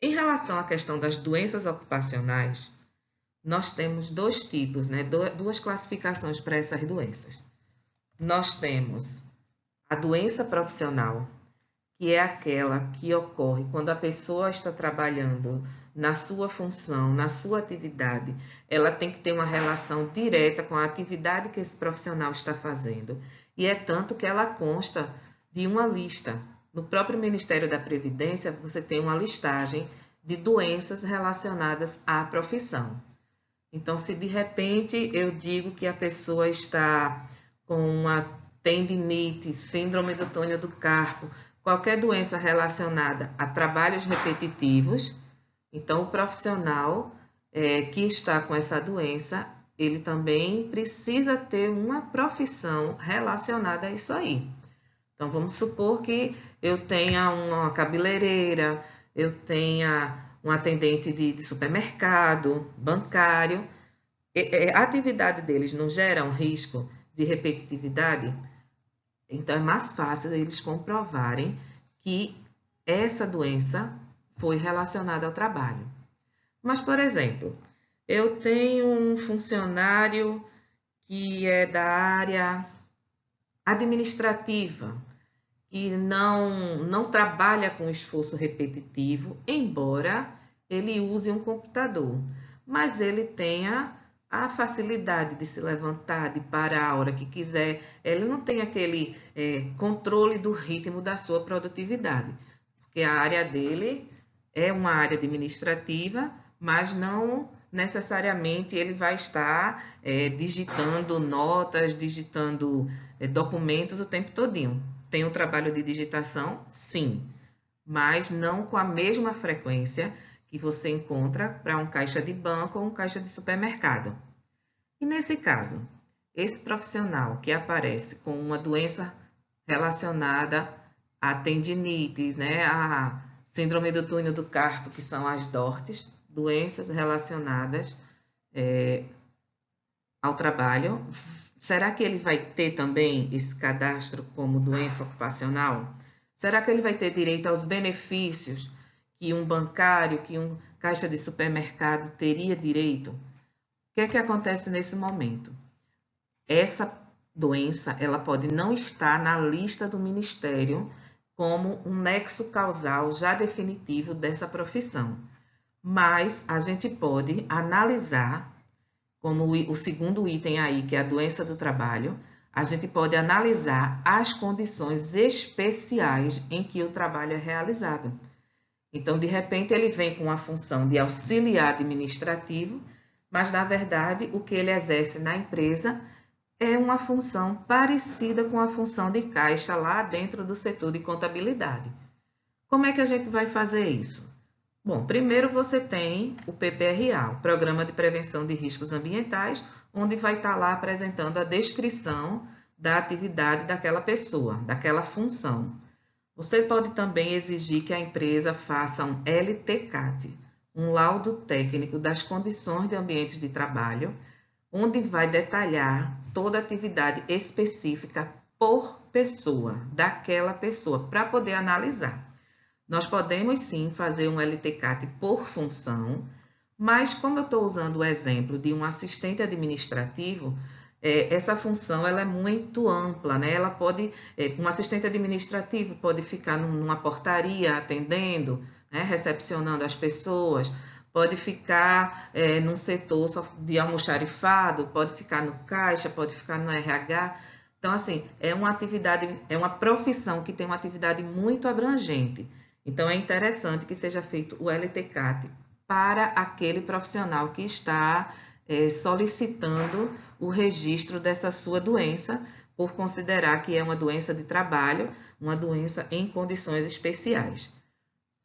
Em relação à questão das doenças ocupacionais, nós temos dois tipos, né? Duas classificações para essas doenças. Nós temos a doença profissional, que é aquela que ocorre quando a pessoa está trabalhando na sua função, na sua atividade, ela tem que ter uma relação direta com a atividade que esse profissional está fazendo. E é tanto que ela consta de uma lista. No próprio Ministério da Previdência, você tem uma listagem de doenças relacionadas à profissão. Então, se de repente eu digo que a pessoa está com uma tendinite, síndrome do túnel do carpo, qualquer doença relacionada a trabalhos repetitivos, então o profissional que está com essa doença, ele também precisa ter uma profissão relacionada a isso aí. Então, vamos supor que eu tenha uma cabeleireira, eu tenha um atendente de supermercado, bancário. A atividade deles não gera um risco de repetitividade? Então, é mais fácil eles comprovarem que essa doença foi relacionada ao trabalho. Mas, por exemplo, eu tenho um funcionário que é da área administrativa, que não trabalha com esforço repetitivo, embora ele use um computador, mas ele tenha a facilidade de se levantar, de parar a hora que quiser, ele não tem aquele controle do ritmo da sua produtividade, porque a área dele é uma área administrativa, mas não necessariamente ele vai estar digitando notas, digitando documentos o tempo todinho. Tem o trabalho de digitação? Sim, mas não com a mesma frequência que você encontra para um caixa de banco ou um caixa de supermercado. E nesse caso, esse profissional que aparece com uma doença relacionada a tendinites, né, a síndrome do túnel do carpo, que são as DORTs, doenças relacionadas ao trabalho, será que ele vai ter também esse cadastro como doença ocupacional? Será que ele vai ter direito aos benefícios que um bancário, que um caixa de supermercado teria direito? O que é que acontece nesse momento? Essa doença, ela pode não estar na lista do Ministério como um nexo causal já definitivo dessa profissão, mas a gente pode analisar como o segundo item aí, que é a doença do trabalho, a gente pode analisar as condições especiais em que o trabalho é realizado. Então, de repente, ele vem com a função de auxiliar administrativo, mas, na verdade, o que ele exerce na empresa é uma função parecida com a função de caixa lá dentro do setor de contabilidade. Como é que a gente vai fazer isso? Bom, primeiro você tem o PPRA, o Programa de Prevenção de Riscos Ambientais, onde vai estar lá apresentando a descrição da atividade daquela pessoa, daquela função. Você pode também exigir que a empresa faça um LTCAT, um laudo técnico das condições de ambientes de trabalho, onde vai detalhar toda a atividade específica por pessoa, daquela pessoa, para poder analisar. Nós podemos sim fazer um LTCAT por função, mas como eu estou usando o exemplo de um assistente administrativo, essa função ela é muito ampla, né? Ela pode, um assistente administrativo pode ficar numa portaria atendendo, né? Recepcionando as pessoas, pode ficar num setor de almoxarifado, pode ficar no caixa, pode ficar no RH. Então, assim, é uma atividade, é uma profissão que tem uma atividade muito abrangente. Então, é interessante que seja feito o LTCAT para aquele profissional que está solicitando o registro dessa sua doença, por considerar que é uma doença de trabalho, uma doença em condições especiais.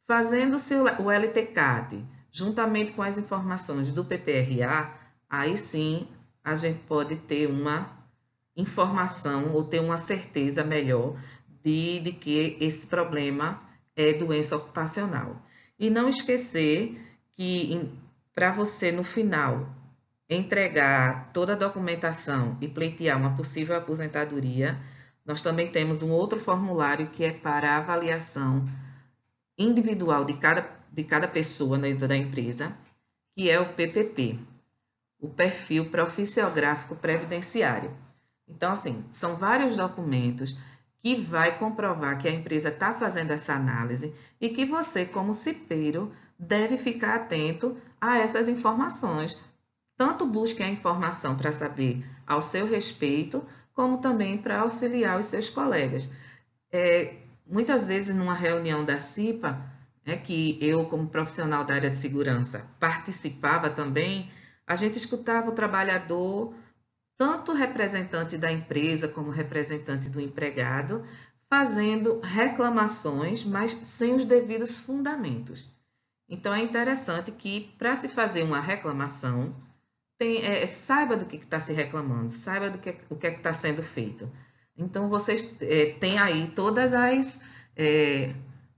Fazendo-se o LTCAT, juntamente com as informações do PPRA, aí sim a gente pode ter uma informação ou ter uma certeza melhor de que esse problema é doença ocupacional. E não esquecer que para você, no final, entregar toda a documentação e pleitear uma possível aposentadoria, nós também temos um outro formulário que é para avaliação individual de cada pessoa dentro da empresa, que é o PPP, o Perfil Profissiográfico Previdenciário. Então, assim, são vários documentos que vai comprovar que a empresa está fazendo essa análise e que você, como cipeiro, deve ficar atento a essas informações. Tanto busque a informação para saber ao seu respeito, como também para auxiliar os seus colegas. Muitas vezes, numa reunião da CIPA, que eu, como profissional da área de segurança, participava também, a gente escutava o trabalhador, tanto representante da empresa como representante do empregado, fazendo reclamações, mas sem os devidos fundamentos. Então, é interessante que, para se fazer uma reclamação, saiba do que está se reclamando, saiba o que está sendo feito. Então, vocês têm aí todas as,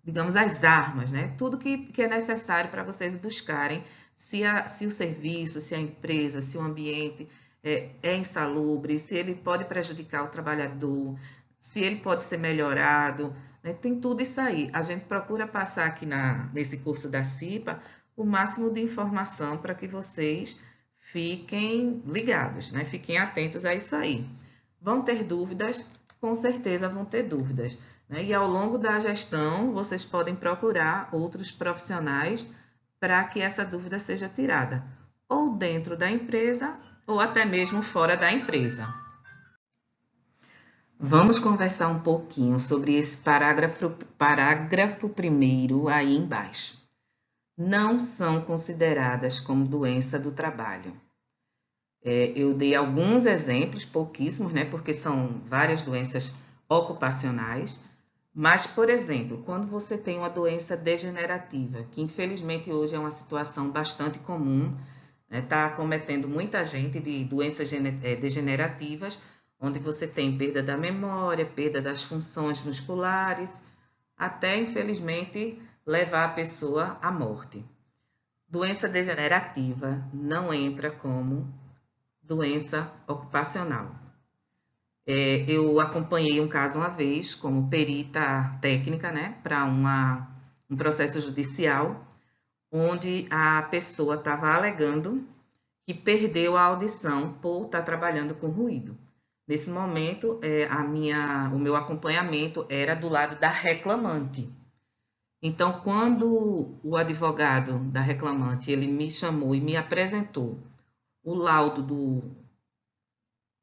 digamos, as armas, né? Tudo que é necessário para vocês buscarem se o serviço, se a empresa, se o ambiente é insalubre, se ele pode prejudicar o trabalhador, se ele pode ser melhorado, né? Tem tudo isso aí. A gente procura passar aqui nesse curso da CIPA o máximo de informação para que vocês fiquem ligados, né? Fiquem atentos a isso aí. Vão ter dúvidas? Com certeza vão ter dúvidas, né? E ao longo da gestão, vocês podem procurar outros profissionais para que essa dúvida seja tirada, ou dentro da empresa, ou até mesmo fora da empresa. Vamos conversar um pouquinho sobre esse parágrafo primeiro aí embaixo. Não são consideradas como doença do trabalho. Eu dei alguns exemplos, pouquíssimos, né, porque são várias doenças ocupacionais, mas, por exemplo, quando você tem uma doença degenerativa, que infelizmente hoje é uma situação bastante comum, está acometendo muita gente de doenças degenerativas, onde você tem perda da memória, perda das funções musculares, até, infelizmente, levar a pessoa à morte. Doença degenerativa não entra como doença ocupacional. Eu acompanhei um caso uma vez como perita técnica, né, para um processo judicial, onde a pessoa estava alegando que perdeu a audição por estar trabalhando com ruído. Nesse momento, o meu acompanhamento era do lado da reclamante. Então, quando o advogado da reclamante ele me chamou e me apresentou o laudo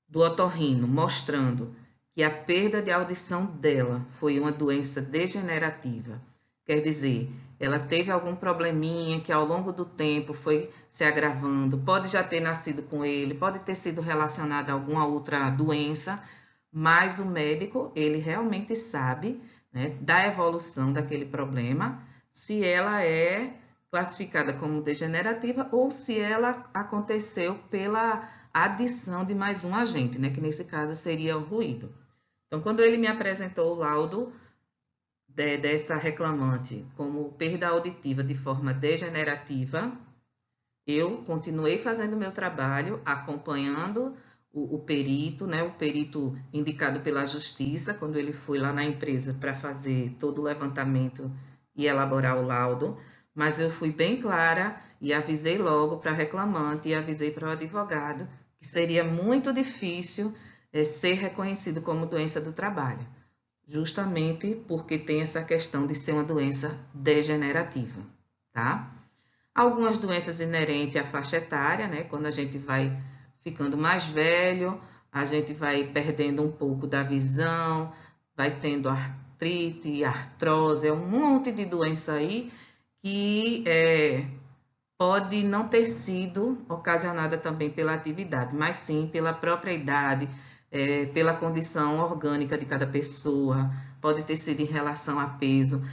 do otorrino, mostrando que a perda de audição dela foi uma doença degenerativa, quer dizer, ela teve algum probleminha que ao longo do tempo foi se agravando, pode já ter nascido com ele, pode ter sido relacionada a alguma outra doença, mas o médico, ele realmente sabe, né, da evolução daquele problema, se ela é classificada como degenerativa ou se ela aconteceu pela adição de mais um agente, né, que nesse caso seria o ruído. Então, quando ele me apresentou o laudo dessa reclamante como perda auditiva de forma degenerativa, eu continuei fazendo o meu trabalho, acompanhando o perito, né, o perito indicado pela justiça, quando ele foi lá na empresa para fazer todo o levantamento e elaborar o laudo, mas eu fui bem clara e avisei logo para a reclamante e avisei para o advogado que seria muito difícil ser reconhecido como doença do trabalho, justamente porque tem essa questão de ser uma doença degenerativa, tá? Algumas doenças inerentes à faixa etária, né? Quando a gente vai ficando mais velho, a gente vai perdendo um pouco da visão, vai tendo artrite, artrose, um monte de doença aí que pode não ter sido ocasionada também pela atividade, mas sim pela própria idade, pela condição orgânica de cada pessoa, pode ter sido em relação a peso.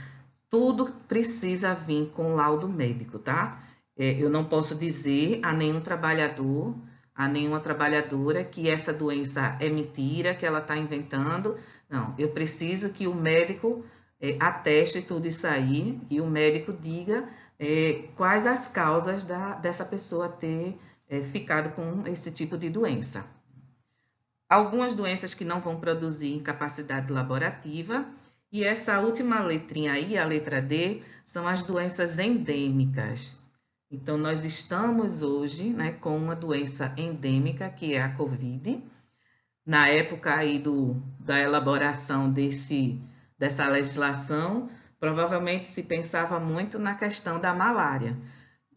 Tudo precisa vir com laudo médico, tá? Eu não posso dizer a nenhum trabalhador, a nenhuma trabalhadora que essa doença é mentira, que ela está inventando. Não, eu preciso que o médico ateste tudo isso aí, que o médico diga quais as causas dessa pessoa ter ficado com esse tipo de doença. Algumas doenças que não vão produzir incapacidade laborativa E essa última letrinha aí, a letra D, são as doenças endêmicas. Então, nós estamos hoje, né, com uma doença endêmica, que é a Covid. Na época aí da elaboração dessa legislação, provavelmente se pensava muito na questão da malária.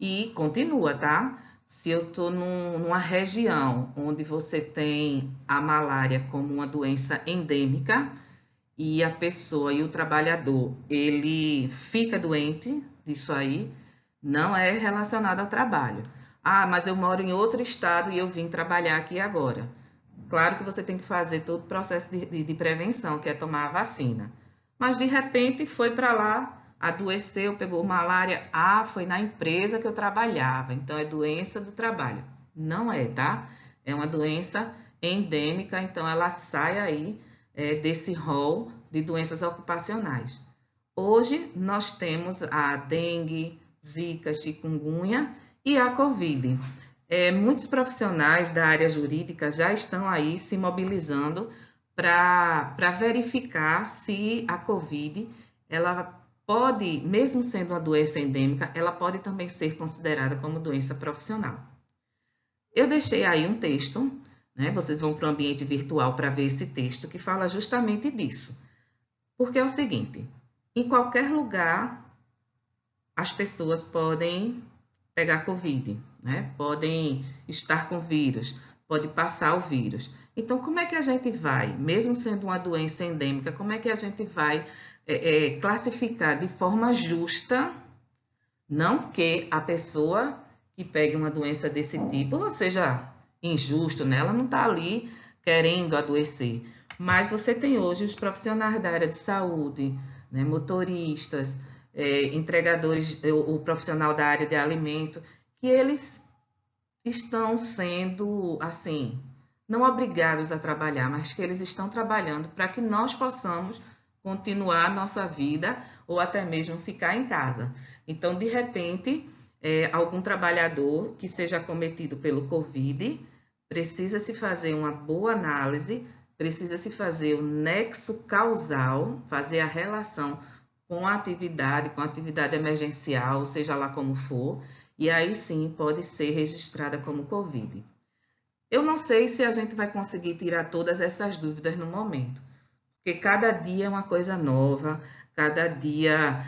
E continua, tá? Se eu estou numa região onde você tem a malária como uma doença endêmica e a pessoa e o trabalhador, ele fica doente disso aí, não é relacionado ao trabalho. Ah, mas eu moro em outro estado e eu vim trabalhar aqui agora. Claro que você tem que fazer todo o processo de prevenção, que é tomar a vacina. Mas de repente foi para lá, adoeceu, pegou malária. Ah, foi na empresa que eu trabalhava, então é doença do trabalho. Não é, tá? É uma doença endêmica, então ela sai aí desse rol de doenças ocupacionais. Hoje nós temos a dengue, zika, chikungunya e a Covid. Muitos profissionais da área jurídica já estão aí se mobilizando para verificar se a Covid, ela pode, mesmo sendo uma doença endêmica, ela pode também ser considerada como doença profissional. Eu deixei aí um texto, né? Vocês vão para o ambiente virtual para ver esse texto que fala justamente disso. Porque é o seguinte, em qualquer lugar as pessoas podem pegar Covid, né? Podem estar com vírus, pode passar o vírus. Então, como é que a gente vai, mesmo sendo uma doença endêmica, como é que a gente vai classificar de forma justa, não que a pessoa que pegue uma doença desse tipo seja injusto, né? Ela não está ali querendo adoecer. Mas você tem hoje os profissionais da área de saúde, né? Motoristas, entregadores, o profissional da área de alimento, que eles estão sendo, assim, não obrigados a trabalhar, mas que eles estão trabalhando para que nós possamos continuar a nossa vida ou até mesmo ficar em casa. Então, de repente, algum trabalhador que seja acometido pelo Covid, precisa se fazer uma boa análise, precisa se fazer o nexo causal, fazer a relação com a atividade emergencial, seja lá como for, e aí sim pode ser registrada como Covid. Eu não sei se a gente vai conseguir tirar todas essas dúvidas no momento, porque cada dia é uma coisa nova, cada dia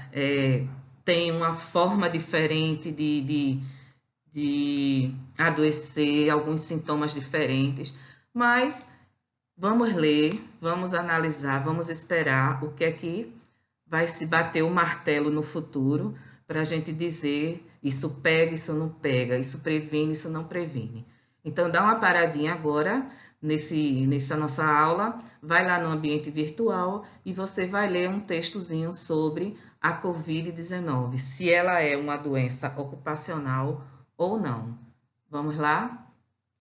tem uma forma diferente de adoecer, alguns sintomas diferentes, mas vamos ler, vamos analisar, vamos esperar o que é que vai se bater o martelo no futuro para a gente dizer isso pega, isso não pega, isso previne, isso não previne. Então, dá uma paradinha agora nessa nossa aula, vai lá no ambiente virtual e você vai ler um textozinho sobre a Covid-19, se ela é uma doença ocupacional ou não. Vamos lá?